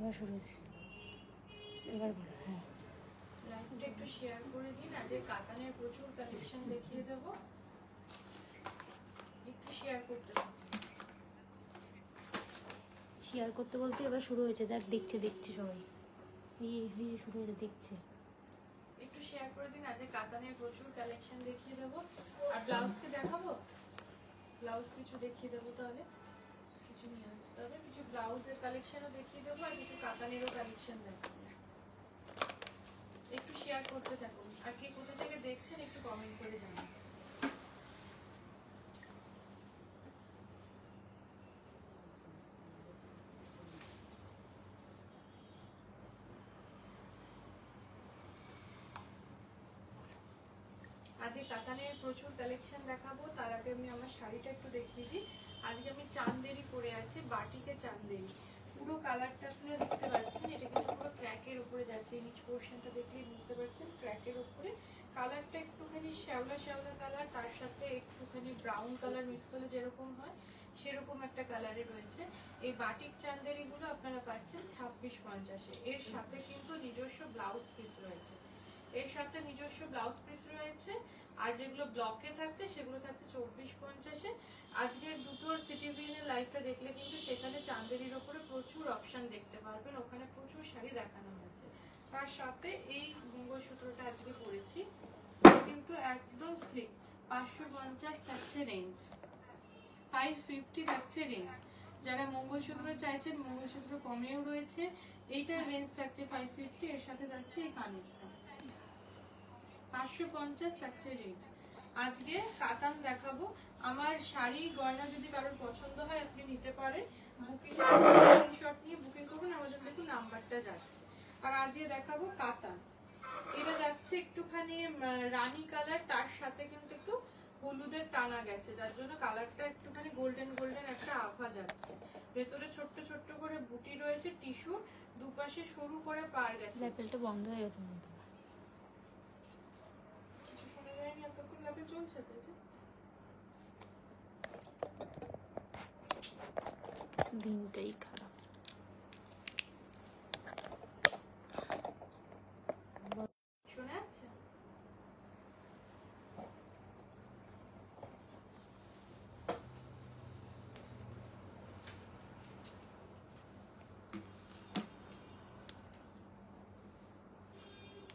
এবার শুরু হয়েছে, এবার হ্যাঁ লাইভটা একটু শেয়ার করে দিন। আজকে কাতানের প্রচুর কালেকশন দেখিয়ে দেব, একটু শেয়ার করতে শেয়ার করতে বলতে এবার শুরু হয়েছে। দেখ দেখছে সবাই, এই শুরু হয়েছে দেখছে। একটু শেয়ার করে দিন। আজকে কাতানের প্রচুর কালেকশন দেখিয়ে দেব। আর ব্লাউজকে দেখাবো, ব্লাউজ কিছু দেখিয়ে দেবো। তাহলে কিছু নিয়ে আসতে হবে, কিছু ব্লাউজের কালেকশনও দেখিয়ে দেবো আর কিছু কাতানেরও কালেকশন দেখাবো। একটু শেয়ার করতে থাকুন। আর কে কোথা থেকে দেখছেন একটু কমেন্ট করে জানান। আজকে কাতানের প্রচুর কালেকশন দেখাবো। তার আগে আমি আমার শাড়িটা একটু দেখিয়ে দিই। আজকে আমি চান্দেরি পরে আছি, বাটিকে চান্দেরি। পুরো কালারটা আপনারা দেখতে পাচ্ছেন, এটা কিন্তু পুরো ক্র্যাকের উপরে যাচ্ছে। নিচ পোর্শনটা দেখলেই বুঝতে পারছেন ক্র্যাকের উপরে। কালারটা একটুখানি শ্যাওলা শ্যাওলা কালার, তার সাথে একটুখানি ব্রাউন কালার মিক্স হলে যেরকম হয় সেরকম একটা কালারে রয়েছে। এই বাটিক চান্দেরিগুলো আপনারা পাচ্ছেন 2650-এ। এর সাথে কিন্তু নিজস্ব ব্লাউজ পিস রয়েছে, এর সাথে নিজস্ব ব্লাউজ পিস রয়েছে। আর যেগুলো ব্লকে থাকছে সেগুলো থাকছে 2450-এ। আজকের দুটোর সিটি ভিনের লাইভটা দেখলে কিন্তু সেখানে চান্দেরির ওপরে প্রচুর অপশন দেখতে পারবেন, ওখানে প্রচুর শাড়ি দেখানো হয়েছে। তার সাথে এই মঙ্গলসূত্রটা আজকে পরেছি, কিন্তু একদম স্লিপ। 550 থাকছে রেঞ্জ, 550 থাকছে রেঞ্জ। যারা মঙ্গলসূত্র চাইছেন মঙ্গলসূত্র কমেও রয়েছে, এইটার রেঞ্জ থাকছে 550। এর সাথে থাকছে এই কানেরটা 550 থাকছে রেঞ্জ। আজকে কাতান দেখাবো। আমার শাড়ি গয়না যদি কারোর পছন্দ হয় আপনি নিতে পারেন, বুকিং স্ক্রিনশট নিয়ে বুকিং করুন, আমাদের দেখুন নাম্বারটা যাচ্ছে। আর আজকে দেখাবো কাতান, এটা যাচ্ছে একটুখানি রানী কালার, তার সাথে কিন্তু একটু হলুদের টানা গেছে, যার জন্য কালারটা একটুখানি গোল্ডেন গোল্ডেন একটা আভা যাচ্ছে। ভেতরে ছোট্ট ছোট্ট করে বুটি রয়েছে, টিস্যুর দুপাশে সরু করে পার গেছে। ল্যাপেলটা বন্ধ হয়ে গেছে, কিছু শোনা যায়নি এতক্ষণ, ল্যাপে চলছে তো। দিনটাই খারাপ। শোনা যাচ্ছে?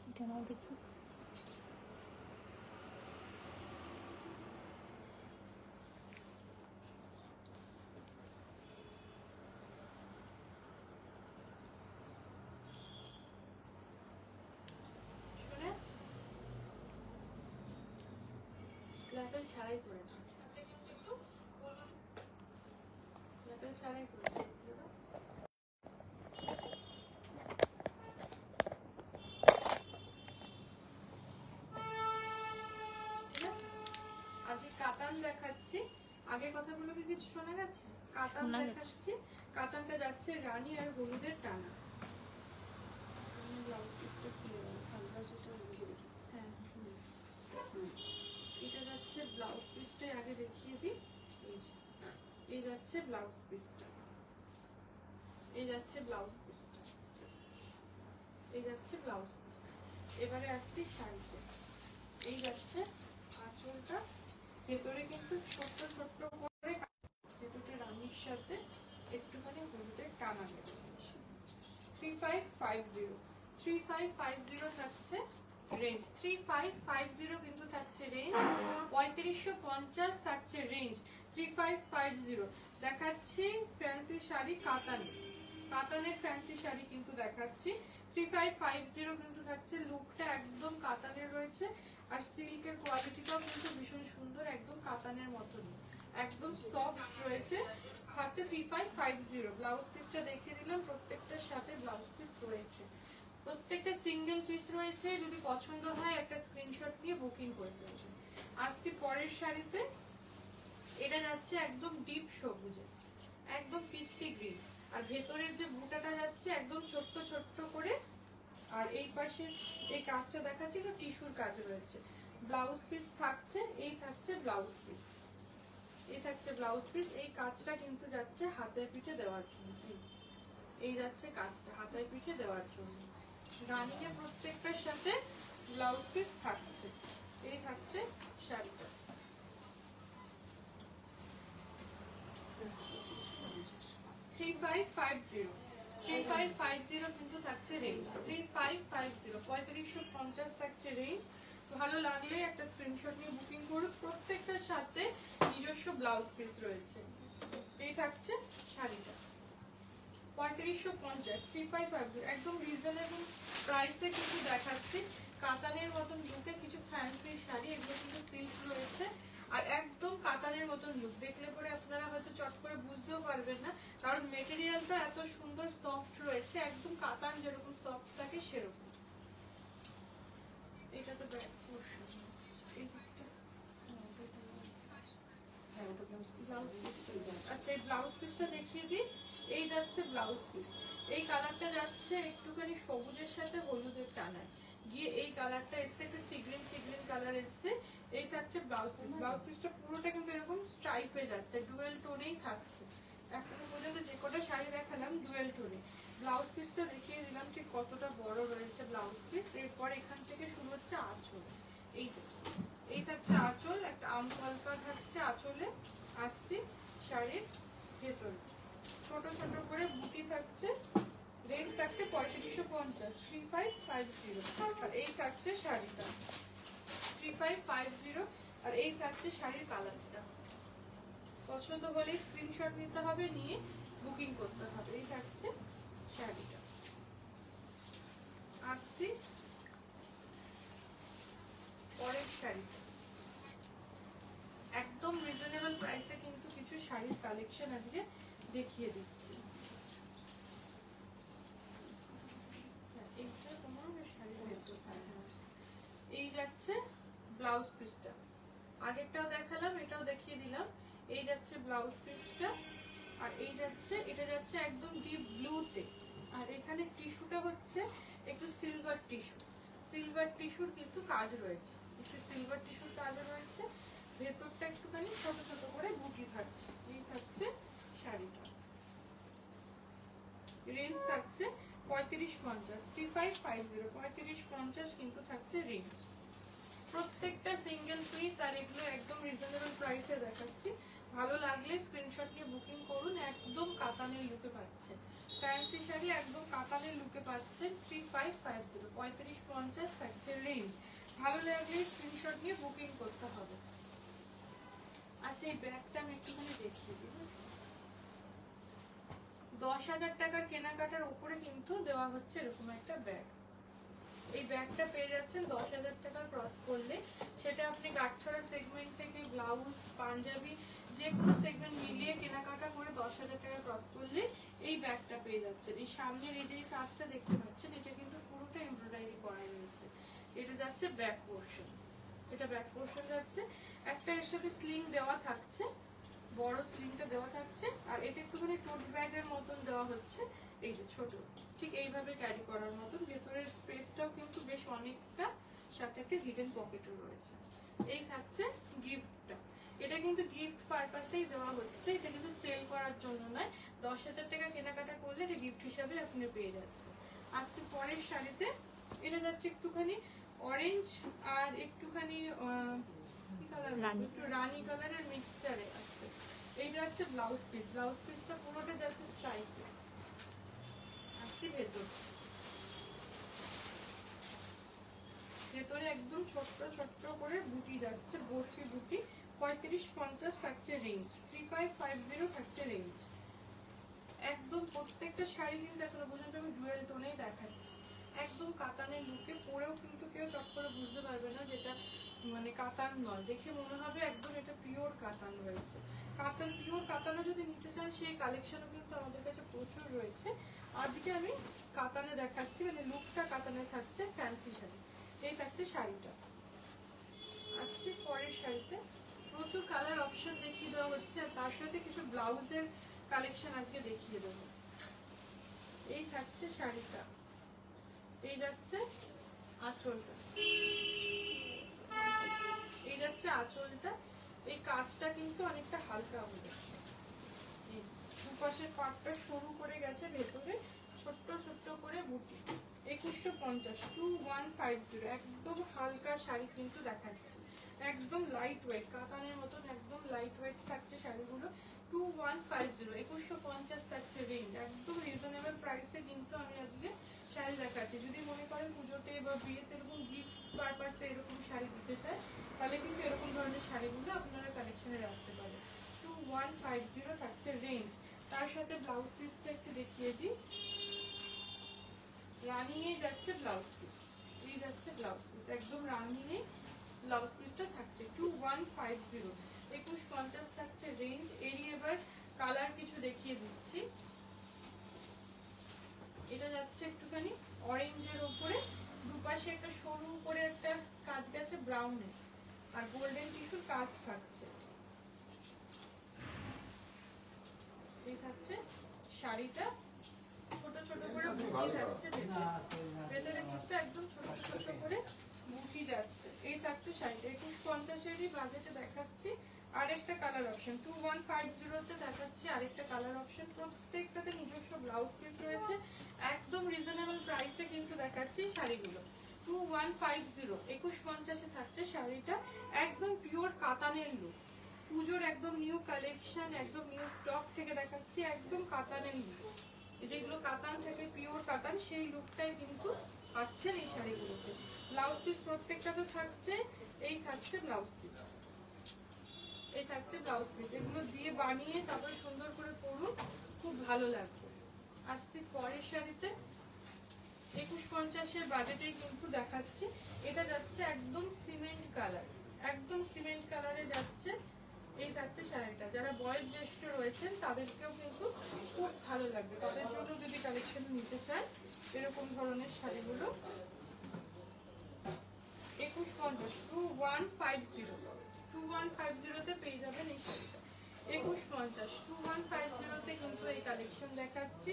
এটা নাও দেখি। ল্যাপেল ছাড়াই করে দাও, ল্যাপেল ছাড়াই করে দাও। আজকে কাতান দেখাচ্ছি। আগের কথাগুলো কি কিছু শোনা গেছে? কাতান দেখাচ্ছি, কাতানটা যাচ্ছে রানী আর হলুদের টানা। এটা যাচ্ছে ব্লাউজ পিসটা, আগে দেখিয়ে দিই। এই যাচ্ছে ব্লাউজ পিসটা, এই যাচ্ছে ব্লাউজ পিসটা, এই যাচ্ছে ব্লাউজ পিস। এবারে আসছি শাড়িতে। এই যাচ্ছে আঁচলটা, ভেতরে কিন্তু ছোট্ট ছোট্ট করে ভেতরটা রানীর সাথে একটুখানি হলুদের টানা গেছে। 3550, 3550 থাকছে রেঞ্জ, 3550 কিন্তু থাকছে রেঞ্জ। 3550 থাকছে রেঞ্জ, 3550। দেখাচ্ছি ফ্যান্সি শাড়ি কাতানের, কাতানের ফ্যান্সি শাড়ি কিন্তু দেখাচ্ছি। 3550 কিন্তু থাকছে। লুকটা একদম কাতানের রয়েছে, আর সিল্কের কোয়ালিটিটাও কিন্তু ভীষণ সুন্দর, একদম কাতানের মতন, একদম সফট রয়েছে। থাকছে 3550। ব্লাউজ পিসটা দেখিয়ে দিলাম, প্রত্যেকটার সাথে ব্লাউজ পিস রয়েছে, প্রত্যেকটা সিঙ্গেল পিস রয়েছে। যদি পছন্দ হয় একটা স্ক্রিনশট নিয়ে বুকিং করে দেবেন। আসছি পরের শাড়িতে। এটা যাচ্ছে একদম ডিপ সবুজে, একদম পিচি গ্রিন, আর ভেতরের যে বুটাটা যাচ্ছে একদম ছোট্ট ছোট্ট করে। আর এই পাশে এই কাজটা দেখাচ্ছি, একটু টিস্যুর কাজ রয়েছে। ব্লাউজ পিস থাকছে, এই থাকছে ব্লাউজ পিস, এই থাকছে ব্লাউজ পিস। এই কাজটা কিন্তু যাচ্ছে হাতের পিঠে দেওয়ার জন্য, এই যাচ্ছে কাজটা হাতায় পিঠে দেওয়ার জন্য। রানীকে প্রত্যেকটার সাথে ব্লাউজ পিস থাকছে। এই থাকছে শাড়িটা। 3550 কিন্তু থাকছে রেঞ্জ। 3550 3550 থাকছে রেঞ্জ। ভালো লাগলে একটা স্ক্রিনশট নিয়ে বুকিং করুন। প্রত্যেকটার সাথে নিজস্ব ব্লাউজ পিস রয়েছে। এই থাকছে শাড়িটা 3550 3550 একদম রিজনেবল প্রাইসে কিছু দেখাচ্ছি। কাতানের মতন লুকে কিছু ফ্যান্সি শাড়ি, এগুলো কিন্তু সিল্ক রয়েছে আর একদম কাতানের মতন লুক। দেখলে পরে আপনারা হয়তো চট করে বুঝতেও পারবেন না, কারণ মেটেরিয়ালটা এত সুন্দর সফট রয়েছে, একদম কাতান যেরকম সফট থাকে সেরকম। এটা তো ব্যাক পোরশন। আচ্ছা এই ব্লাউজ পিসটা দেখিয়ে দিই। এই যাচ্ছে ব্লাউজ পিস। এই কালারটা যাচ্ছে একটুখানি সবুজের সাথে হলুদের টানায় গিয়ে এই কালারটা এসছে, একটা সিগ্রিন কালার এসছে। এই থাকছে ব্লাউজ পিস। ব্লাউজ পিসটা পুরোটা কিন্তু এরকম স্ট্রাইপে যাচ্ছে, ডুয়েল টোনেই থাকছে। এখনো পর্যন্ত যে কটা শাড়ি দেখালাম ডুয়েল টোনে। ব্লাউজ পিসটা দেখিয়ে দিলাম ঠিক কতটা বড় রয়েছে ব্লাউজ পিস। এরপর এখান থেকে শুরু হচ্ছে আঁচল। এই থাকছে আঁচল, একটা আম হালকা থাকছে আঁচলে। আসছি শাড়ির ভেতরে ছোট ছোট করে বুটি থাকছে। রেঞ্জ থাকছে 3550 3550। আর এই থাকছে শাড়িটা 3550। আর এই থাকছে শাড়ির কালারটা। পছন্দ হলে স্ক্রিনশট নিতে হবে, নিয়ে বুকিং করতে হবে। এই থাকছে শাড়িটা। আসছি পরের শাড়িটা। একদম রিজনেবল প্রাইসে কিন্তু কিছু শাড়ির কালেকশন আজকে দেখিয়ে দিচ্ছি। এই যাচ্ছে ব্লাউজ পিসটা, আগেরটাও দেখালাম এটাও দেখিয়ে দিলাম। এই যাচ্ছে ব্লাউজ পিসটা। আর এই যাচ্ছে, এটা যাচ্ছে একদম ডিপ ব্লুতে। আর এখানে টিস্যুটা হচ্ছে একটু সিলভার টিস্যু। সিলভার টিস্যুর কিন্তু কাজ রয়েছে, একটু সিলভার টিস্যুর কাজ রয়েছে। ভেতরটা একটুখানি ছোট ছোট করে বুটি থাকছে। এই থাকছে শাড়িটা। রেঞ্জ থাকছে 3550 3550 3550 কিন্তু থাকছে রেঞ্জ। প্রত্যেকটা সিঙ্গেল পিস আর এগুলো একদম রিজনেবল প্রাইসে দেখাচ্ছি। ভালো লাগলে স্ক্রিনশট নিয়ে বুকিং করুন। একদম কাতানের লুকে পাচ্ছেন ফ্যান্সি শাড়ি, একদম কাতানের লুকে পাচ্ছেন। 3550 3550 থাকছে রেঞ্জ। ভালো লাগলে স্ক্রিনশট নিয়ে বুকিং করতে হবে। আচ্ছা এই ব্যাগটা আমি একটুখানি দেখিয়ে দিই। 10,000 টাকার কেনাকাটার উপরে কিন্তু দেওয়া হচ্ছে এরকম একটা ব্যাগ। এই ব্যাগটা পেয়ে যাচ্ছেন 10,000 টাকা ক্রস করলে। সেটা আপনি গাঁটছড়া সেগমেন্ট থেকে ব্লাউজ, পাঞ্জাবি যে কোনো সেগমেন্ট মিলিয়ে কেনাকাটা করে 10,000 টাকা ক্রস করলে এই ব্যাগটা পেয়ে যাচ্ছেন। এই সামনের এই যে কাজটা দেখতে পাচ্ছেন, এটা কিন্তু পুরোটা এমব্রয়ডারি করা রয়েছে। এটা যাচ্ছে ব্যাক পোর্শন। এটা ব্যাক পোর্শন যাচ্ছে। একটা এর সাথে স্লিং দেওয়া থাকছে, বড় স্লিংটা দেওয়া থাকছে। আর এটা একটুখানি টোট ব্যাগের মতন দেওয়া হচ্ছে, এই যে ছোট, ঠিক এইভাবে ক্যারি করার মতন। ভেতরের স্পেসটাও কিন্তু বেশ অনেকটা, সাথে একটা হিডেন পকেটও রয়েছে। এই থাকছে গিফটটা। এটা কিন্তু গিফট পারপাসেই দেওয়া হচ্ছে, এটা কিন্তু সেল করার জন্য নয়। 10,000 টাকা কেনাকাটা করলে এটা গিফট হিসাবে আপনি পেয়ে যাচ্ছেন। আসছে পরের শাড়িতে। এটা যাচ্ছে একটুখানি অরেঞ্জ আর একটুখানি কি কালার, একটু রানী কালারের মিক্সচারে আসছে। এইটা হচ্ছে ব্লাউজ পিস। ব্লাউজ পিসটা পুরোটা যাচ্ছে স্ট্রাইপে। আসছি ভেতরে একদম ছোট্ট ছোট্ট করে বুটি যাচ্ছে, বরফি বুটি। 3550 থাকছে রেঞ্জ। 3550 থাকছে রেঞ্জ। একদম প্রত্যেকটা শাড়ি কিন্তু এখনো পর্যন্ত আমি ডুয়েল টোনেই দেখাচ্ছি। একদম কাতানের লুকে, পরেও কিন্তু কেউ চট করে বুঝতে পারবে না যেটা মানে কাতান নয়। দেখে মনে হবে একদম এটা পিওর কাতান রয়েছে। কাতান, পিওর কাতানও যদি নিতে চান সেই কালেকশনও কিন্তু আমাদের কাছে প্রচুর রয়েছে। আজকে আমি কাতানে দেখাচ্ছি, মানে লুকটা কাতানে থাকছে ফ্যান্সি শাড়ি। এই থাকছে শাড়িটা। আসছে পরের শাড়িতে। প্রচুর কালার অপশন দেখিয়ে দেওয়া হচ্ছে, আর তার সাথে কিছু ব্লাউজের কালেকশন আজকে দেখিয়ে দেবো। এই থাকছে শাড়িটা। এই যাচ্ছে আঁচলটা। এই যাচ্ছে আঁচলটা। এই কাজটা কিন্তু অনেকটা হালকা হবে। দুপাশের পাটটা সরু করে গেছে, ভেতরে ছোট্ট ছোট্ট করে বুটি। 2150, 2150। একদম হালকা শাড়ি কিন্তু দেখাচ্ছি, একদম লাইট ওয়েট, কাতানের মতন একদম লাইট ওয়েট থাকছে শাড়িগুলো। 2150, 2150 থাকছে রেঞ্জ। একদম রিজনেবল প্রাইসে কিন্তু আমি আজকে শাড়ি দেখাচ্ছি। যদি মনে করেন পুজোতে বা বিয়েতে এরকম গিফট পারপাসে এরকম শাড়ি দিতে চায়, তাহলে কিন্তু এরকম ধরনের শাড়িগুলো আপনারা কালেকশনে রাখতে পারেন। 2150 থাকছে রেঞ্জ। তার সাথে ব্লাউজ পিসটা একটু দেখিয়ে দিই। রানিয়ে যাচ্ছে ব্লাউজ পিস, এই যাচ্ছে ব্লাউজ পিস, একদম রানিয়ে ব্লাউজ পিসটা থাকছে। 2150, 2150 থাকছে রেঞ্জ। এরই এবার কালার কিছু দেখিয়ে দিচ্ছি। এটা যাচ্ছে একটুখানি অরেঞ্জের উপরে, দুপাশে একটা সরু করে একটা কাজ গেছে ব্রাউনে, আর গোল্ডেন টিস্যুর কাজ থাকছে। এই থাকছে শাড়িটা, ছোট ছোট করে বুটি যাচ্ছে ভেতরে, কিন্তু একদম ছোট ছোট করে বুটি যাচ্ছে। এই থাকছে শাড়িটা। 2150-এরই বাজেটে দেখাচ্ছি আরেকটা কালার অপশন। 2150-তে দেখাচ্ছি আরেকটা কালার অপশন। প্রত্যেকটাতে নিজস্ব ব্লাউজ পিস রয়েছে, একদম রিজনেবল প্রাইসে কিন্তু দেখাচ্ছি শাড়িগুলো। 2150, 2150-এ থাকছে শাড়িটা, একদম পিওর কাতানের লুক। পুজোর একদম নিউ কালেকশন, একদম নিউ স্টক থেকে দেখাচ্ছি, একদম কাতানের লুক। যেগুলো কাতান থেকে পিওর কাতান, সেই লুকটাই কিন্তু পাচ্ছেন এই শাড়িগুলোতে। ব্লাউজ পিস প্রত্যেকটাতে থাকছে, এই থাকছে ব্লাউজ পিস, এই থাকছে ব্লাউজ পিস। এগুলো দিয়ে বানিয়ে তারপর সুন্দর করে পরুন, খুব ভালো লাগবে। আসছি পরের শাড়িতে। 2150-এর বাজেটেই কিন্তু দেখাচ্ছি। এটা যাচ্ছে একদম সিমেন্ট কালার, একদম সিমেন্ট কালারে যাচ্ছে। এই থাকছে শাড়িটা। যারা বয়োজ্যেষ্ঠ রয়েছেন তাদেরকেও কিন্তু খুব ভালো লাগবে, তাদের জন্য যদি কালেকশন নিতে চায় এরকম ধরনের শাড়িগুলো। 2150, 2150, 2150-তে পেয়ে যাবেন এই শাড়িটা। 2150, 2150-তে কিন্তু এই কালেকশন দেখাচ্ছি।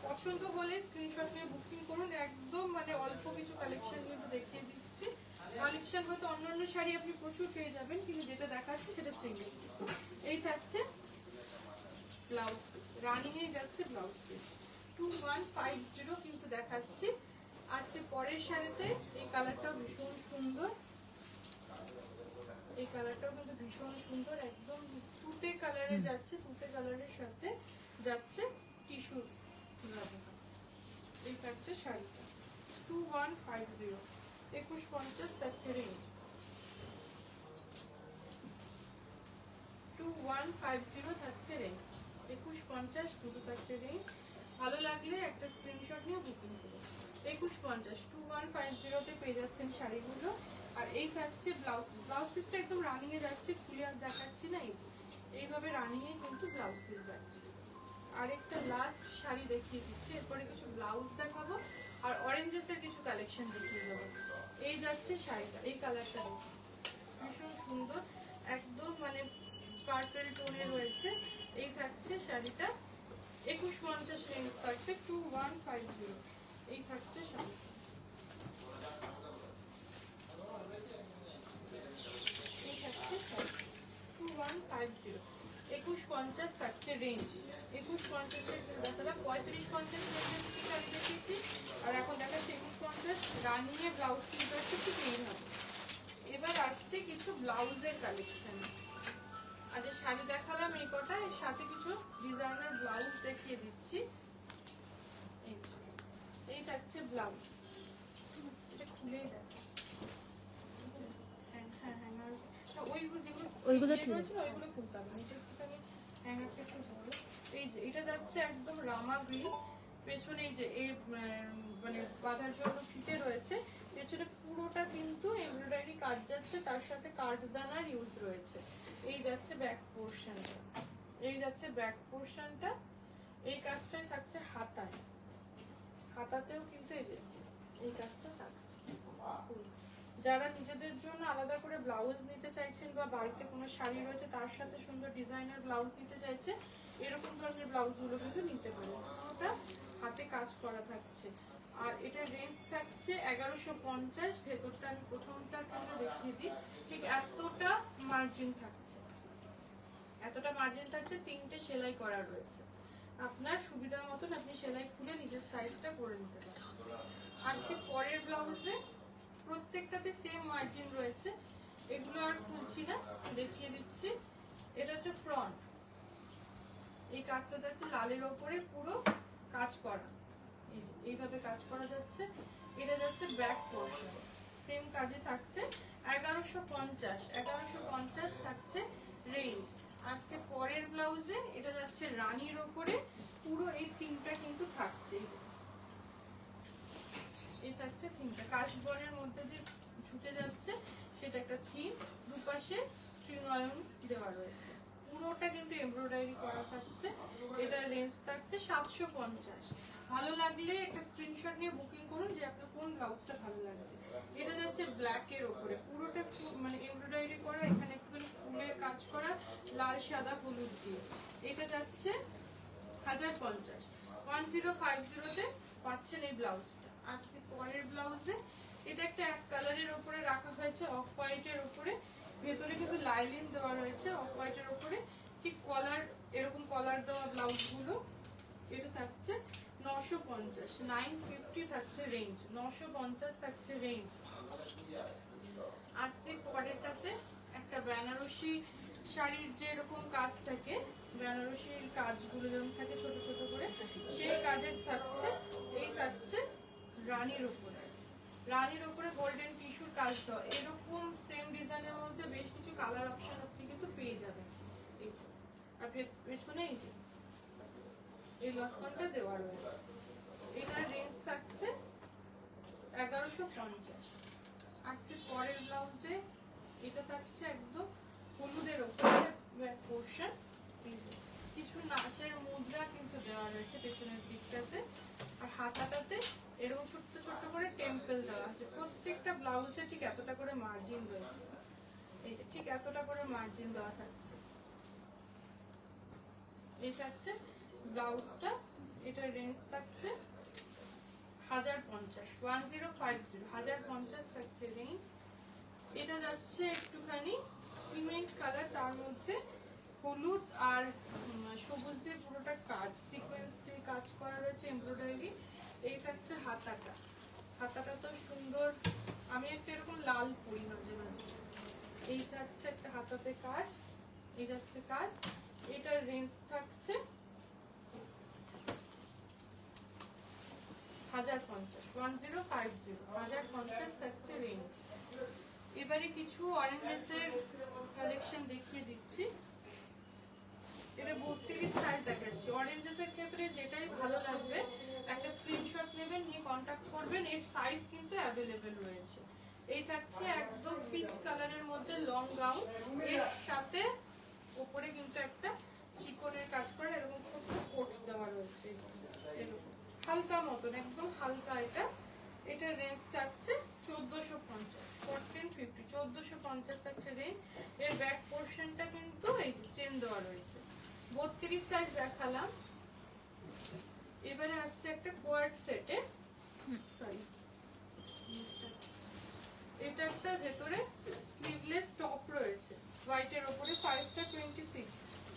পছন্দ হলে স্ক্রিনশট নিয়ে বুকিং করুন। একদম মানে অল্প কিছু কালেকশন কিন্তু দেখিয়ে দিচ্ছি। কালেকশন হয়তো অন্যান্য শাড়ি আপনি প্রচুর পেয়ে যাবেন, কিন্তু যেটা দেখাচ্ছি সেটা সিঙ্গেল। এই থাকছে ব্লাউজ পিস, রানিংয়ে যাচ্ছে ব্লাউজ পিস। 2150 কিন্তু দেখাচ্ছি। আসছে পরের শাড়িতে। এই কালারটাও ভীষণ সুন্দর, এই কালারটাও কিন্তু ভীষণ সুন্দর, একদম তুতে কালারে যাচ্ছে, তুতে কালারের সাথে যাচ্ছে টিস্যু। এই থাকছে শাড়িটা। 2150, 2150 থাকছে রেঞ্জ। 2150 থাকছে রেঞ্জ, 2150 দুটো থাকছে রেঞ্জ। ভালো লাগলে একটা স্ক্রিনশট নিয়ে বুকিং করুন। 2150, 2150-তে পেয়ে যাচ্ছেন শাড়িগুলো। আর এই থাকছে ব্লাউজ, ব্লাউজ পিসটা একদম রানিং এ যাচ্ছে, খুলে আর দেখাচ্ছি না, এই যে এইভাবে রানিং এ কিন্তু ব্লাউজ পিস যাচ্ছে। আরেকটা লাস্ট শাড়ি দেখিয়ে দিচ্ছি, এরপরে কিছু ব্লাউজ দেখাবো আর অরেঞ্জেসের কিছু কালেকশন দেখিয়ে দেবো। এই যাচ্ছে শাড়িটা, এই কালারটা ভীষণ সুন্দর, একদম মানে পার্পল টোনে রয়েছে। এই থাকছে শাড়িটা। 2150 রেঞ্জ থাকছে। 2150, এই থাকছে শাড়ি। এই থাকছে শাড়ি 2150, 2150 থাকছে রেঞ্জ। 2150-এর দেখালাম, 3550 রেঞ্জের শাড়ি দেখিয়েছি, আর এখন দেখাচ্ছি 2150 রানিয়ে ব্লাউজ পিস আছে ঠিক এইভাবে। এবার আসছে কিছু ব্লাউজের কালেকশন। আজ শাড়ি দেখালাম এই কটা, এর সাথে কিছু ডিজাইনার ব্লাউজ দেখিয়ে দিচ্ছি। এই থাকছে ব্লাউজ, এটা খুলেই দেখা। হ্যাঁ হ্যাঙ্গার, ওইগুলো ঠিক আছে, ওইগুলো খুলতে হবে। এটা একটুখানি হ্যাঙ্গারটা একটু বড়। এই যে এটা যাচ্ছে একদম রামা গ্রিন, পেছনে এই যে এই মানে বাঁধার জন্য ফিতে রয়েছে, পেছনে পুরোটা কিন্তু এমব্রয়ডারি কাজ যাচ্ছে, তার সাথে কাঠদানার ইউজ রয়েছে। এই যাচ্ছে ব্যাক পোর্শনটা, এই যাচ্ছে ব্যাক পোর্শনটা। এই কাজটাই থাকছে হাতায়, হাতাতেও কিন্তু এই কাজটা থাকছে। যারা নিজেদের জন্য আলাদা করে ব্লাউজ নিতে চাইছেন বা বাড়িতে কোনো শাড়ি রয়েছে তার সাথে সুন্দর ডিজাইনার ব্লাউজ নিতে চাইছে, এরকম ধরনের ব্লাউজগুলো কিন্তু নিতে পারেন। ওটা হাতে কাজ করা থাকছে। আর এটা রেঞ্জ থাকছে 1150। ভেতরটা আমি প্রথমটা আমরা দেখিয়ে দিই, ঠিক এতটা মার্জিন থাকছে, এতটা মার্জিন থাকছে, তিনটে সেলাই করা রয়েছে। আপনার সুবিধা মতন আপনি সেলাই খুলে নিজের সাইজটা করে নিতে পারেন। আসছে পরের ব্লাউজে, প্রত্যেকটাতে সেম মার্জিন রয়েছে, এগুলো আর খুলছি না, দেখিয়ে দিচ্ছি। এটা হচ্ছে ফ্রন্ট, এই কাজটা যাচ্ছে লালের ওপরে পুরো কাজ করা, এইভাবে কাজ করা যাচ্ছে। এটা যাচ্ছে ব্যাক পোর্শন, সেম কাজে থাকছে 1150 থাকছে রেঞ্জ। আসছে পরের ব্লাউজে, এটা যাচ্ছে রানীর ওপরে, পুরো এই থিমটা কিন্তু থাকছে, এই থাকছে থিমটা কাশবনের মধ্যে যে ছুটে যাচ্ছে সেটা একটা থিম, দুপাশে ত্রিনয়ন দেওয়া রয়েছে, পুরোটা কিন্তু এমব্রয়ডারি করা থাকছে। এটা রেঞ্জ থাকছে 750। ভালো লাগলে একটা স্ক্রিনশট নিয়ে বুকিং করুন যে আপনার কোন ব্লাউজটা ভালো লাগছে। এটা যাচ্ছে ব্ল্যাক এর উপরে, পুরোটা মানে এমব্রয়ডারি করা, এখানে একটু ফুলের কাজ করা লাল সাদা হলুদ দিয়ে। এটা যাচ্ছে 1050, 1050 পাচ্ছেন এই ব্লাউজটা। আসছে পরের ব্লাউজে, এটা একটা এক কালারের উপরে রাখা হয়েছে অফ হোয়াইটের উপরে, ভেতরে কিন্তু লাইলিন দেওয়া রয়েছে অফ হোয়াইটের উপরে, ঠিক কলার, এরকম কলার দেওয়া ব্লাউজ গুলো। এটা থাকছে 950, 950 থাকছে রেঞ্জ, 950 থাকছে রেঞ্জ। আসছে পরেরটাতে একটা বেনারসি শাড়ির যে এরকম কাজ থাকে, বেনারসির কাজগুলো যেমন থাকে ছোট ছোট করে, সেই কাজের থাকছে, এই থাকছে রানীর উপরে, রানীর উপরে গোল্ডেন টিস্যুর কাজ দেওয়া, এরকম সেম ডিজাইনের মধ্যে বেশ কিছু কালার অপশন আপনি কিন্তু পেয়ে যাবেন। আর পেছনে এই যে এই লটকনটা দেওয়া রয়েছে, এটার রেঞ্জ থাকছে 1150। আসছে পরের ব্লাউজে, এটা থাকছে একদম হলুদের উপরে ব্যাক পোর্শন, কিছু নাচের মুদ্রা কিন্তু দেওয়া রয়েছে পেছনের দিকটাতে, আর হাতাটাতে এরকম ছোট্ট ছোট্ট করে টেম্পল দেওয়া আছে। প্রত্যেকটা ব্লাউজে ঠিক এতটা করে মার্জিন রয়েছে, এই যে ঠিক এতটা করে মার্জিন দেওয়া থাকছে। এই থাকছে ব্লাউজটা, এটার রেঞ্জ থাকছে 1050, 1050 থাকছে রেঞ্জ। এটা যাচ্ছে একটুখানি সিমেন্ট কালার, তার মধ্যে হলুদ আর সবুজ দিয়ে পুরোটা কাজ, সিকোয়েন্স দিয়ে কাজ করা রয়েছে এমব্রয়ডারি। এই থাকছে হাতাটা, হাতাটা তো সুন্দর, আমি একটা এরকম লাল পরি মাঝে মাঝে। এই থাকছে একটা হাতাতে কাজ, এই যাচ্ছে কাজ। এটার রেঞ্জ থাকছে 1050, 1050 থাকছে রেঞ্জ। এবারে কিছু অরেঞ্জেসের কালেকশন দেখিয়ে দিচ্ছি। এটা 32 সাইজ দেখাচ্ছি। অরেঞ্জেসের ক্ষেত্রে যেটাই ভালো লাগবে একটা স্ক্রিনশট নেবেন, নিয়ে কন্টাক্ট করবেন, এর সাইজ কিন্তু অ্যাভেলেবেল রয়েছে। এই থাকছে একদম পিচ কালারের মধ্যে লং গাউন, এর সাথে উপরে কিন্তু একটা চিকনের কাজ করা এরকম ছোট কোট দেওয়া রয়েছে, এরকম হালকা মতন, একদম হালকা। এটার রেঞ্জ থাকছে 1450, 1450 থাকছে রেঞ্জ। এর ব্যাক পোর্শনটা কিন্তু এই যে চেন দেওয়া রয়েছে। 32 সাইজ দেখালাম। এবারে আসছে একটা কোয়ার্ড সেটে, সরি এটা একটা ভেতরে স্লিভলেস টপ রয়েছে হোয়াইটের উপরে, সাইজটা 26,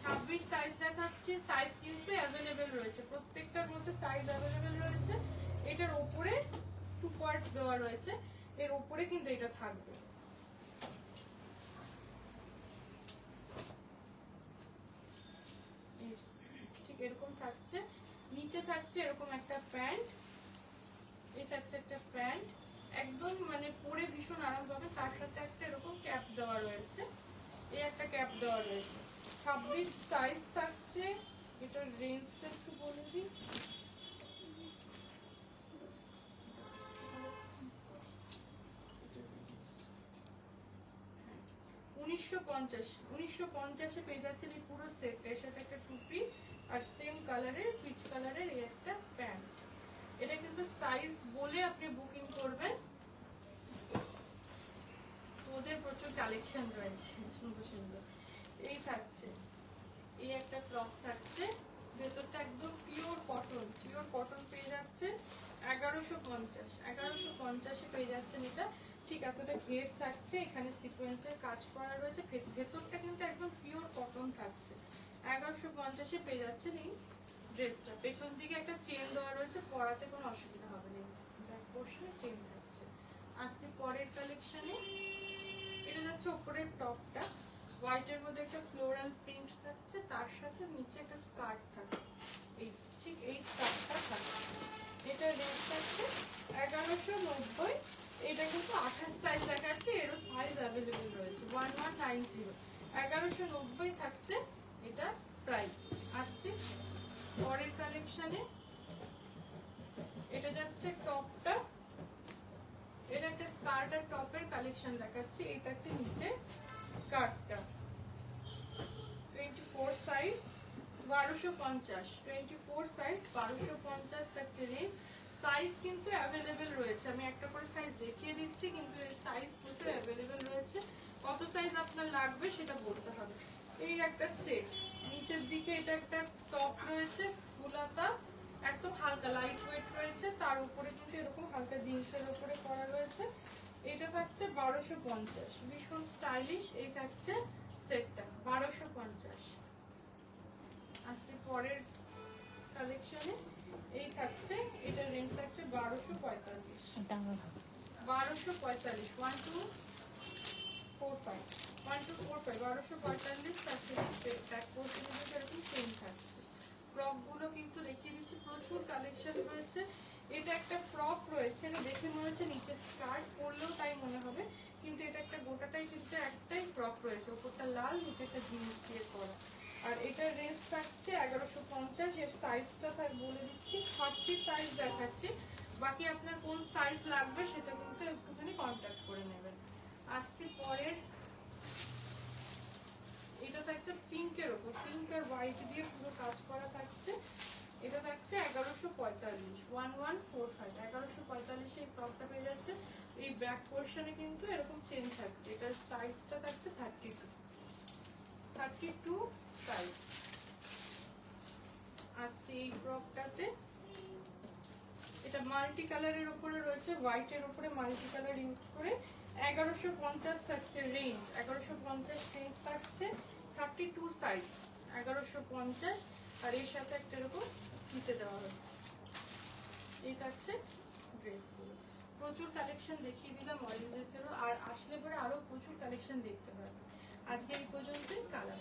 26 সাইজ দেখাচ্ছি। সাইজ কিন্তু অ্যাভেলেবেল রয়েছে, প্রত্যেকটার মধ্যে সাইজ অ্যাভেলেবেল রয়েছে। এটার উপরে টু পার্ট দেওয়া রয়েছে, এর উপরে কিন্তু এটা থাকবে। ঠিক এরকম থাকছে, নিচে থাকছে এরকম একটা প্যান্ট, এটা হচ্ছে একটা প্যান্ট, একদম মানে পরে ভীষণ আরাম পাবে। তার সাথে একটা এরকম ক্যাপ দেওয়া রয়েছে, এই একটা ক্যাপ দেওয়া রয়েছে। 26 সাইজ থাকছে। এটার রেঞ্জটা একটু বলে দিই, 1950 পেয়ে যাচ্ছেন এই পুরো সেটটা। এর সাথে একটা টুপি আর সেম কালারের পিচ কালারের এই একটা প্যান্ট। এটা কিন্তু সাইজ বলে আপনি বুকিং করবেন, ওদের প্রচুর কালেকশন রয়েছে সুন্দর সুন্দর। এই থাকছে, এই একটা ফ্রক থাকছে, ভেতরটা একদম পিওর কটন পেয়ে যাচ্ছে 1150 পেয়ে যাচ্ছেন। এটা ঠিক এতটা ঘের থাকছে, এখানে সিকোয়েন্সের কাজ করা রয়েছে, ভেতরটা কিন্তু একদম পিওর কটন থাকছে। 1150 পেয়ে যাচ্ছেন এই ড্রেসটা পেছন দিকে একটা চেন দেওয়া রয়েছে, পরাতে কোনো অসুবিধা হবে না, ব্যাক পোর্শনে চেন থাকছে। আসছি পরের কালেকশনে, এটা যাচ্ছে উপরের টপটা হোয়াইটের মধ্যে একটা ফ্লোরাল প্রিন্ট থাকছে, তার সাথে নিচে একটা স্কার্ট থাকছে, এই ঠিক এই স্কার্টটা থাকছে। এটা রেঞ্জ থাকছে 1190। এটা কিন্তু 28 সাইজ দেখাচ্ছে, এরও সাইজ অ্যাভেলেবেল রয়েছে 1190। 1190 থাকছে এটা প্রাইস। আসছে পরের কালেকশনে, এটা যাচ্ছে টপটা, এটা একটা স্কার্ট আর টপের কালেকশন দেখাচ্ছি। এটা হচ্ছে নিচে স্কার্টটা, 24 সাইজ 1250, 24 সাইজ 1250 থাকছে রেঞ্জ। সাইজ কিন্তু অ্যাভেলেবেল রয়েছে, আমি একটা করে সাইজ দেখিয়ে দিচ্ছি, কিন্তু এর সাইজ প্রচুর অ্যাভেলেবেল রয়েছে। কত সাইজ আপনার লাগবে সেটা বলতে হবে। এই একটা সেট, নিচের দিকে এটা একটা টপ রয়েছে ফুলাতা, একদম হালকা লাইট ওয়েট রয়েছে, তার উপরে কিন্তু এরকম হালকা জিন্সের উপরে করা রয়েছে। এটা থাকছে 1250, ভীষণ স্টাইলিশ। এই থাকছে সেটটা 1250। আসছে পরের কালেকশনে, এই থাকছে, এটা রেঞ্জ থাকছে 1245, 1245, 1245, 1245 থাকছে। ব্যাক পোর্শনে এরকম চেন থাকছে। ফ্রক গুলো কিন্তু দেখিয়ে দিচ্ছি, প্রচুর কালেকশন রয়েছে। এটা একটা ফ্রক রয়েছে, এটা দেখে মনে হচ্ছে নিচে স্কার্ট পরলেও তাই মনে হবে, কিন্তু এটা একটা গোটাটাই কিন্তু একটাই ফ্রক রয়েছে, উপরটা লাল, নিচে একটা জিন্স দিয়ে করা। আর এটার রেঞ্জ থাকছে 1150। এর সাইজটা তাই বলে দিচ্ছি, 30 সাইজ দেখাচ্ছি, বাকি আপনার কোন সাইজ লাগবে সেটা কিন্তু একটুখানি কন্ট্যাক্ট করে নেবেন। আসছি পরের, এটা থাকছে পিঙ্কের ওপর, পিঙ্ক আর হোয়াইট দিয়ে পুরো কাজ করা থাকছে। এটা থাকছে 1145, 1145, 1145 এই ফ্রকটা পেয়ে যাচ্ছে। এই ব্যাক পোর্শনে কিন্তু এরকম চেন থাকছে। এটার সাইজটা থাকছে 32 সাইজ। আর সেই ফ্রকটাতে এটা মাল্টি কালারের উপরে রয়েছে, হোয়াইটের উপরে মাল্টি কালার ইউজ করে 1150 থাকছে রেঞ্জ, 1150 রেঞ্জ থাকছে, 32 সাইজ 1150। আর এর সাথে একটা এরকম নিতে দেওয়া হবে। এই থাকছে ড্রেসগুলো। প্রচুর কালেকশন দেখিয়ে দিলাম অরেঞ্জেসেরও, আর আসলে পরে আরো প্রচুর কালেকশন দেখতে পারবেন। আজকে এই পর্যন্তই, কালার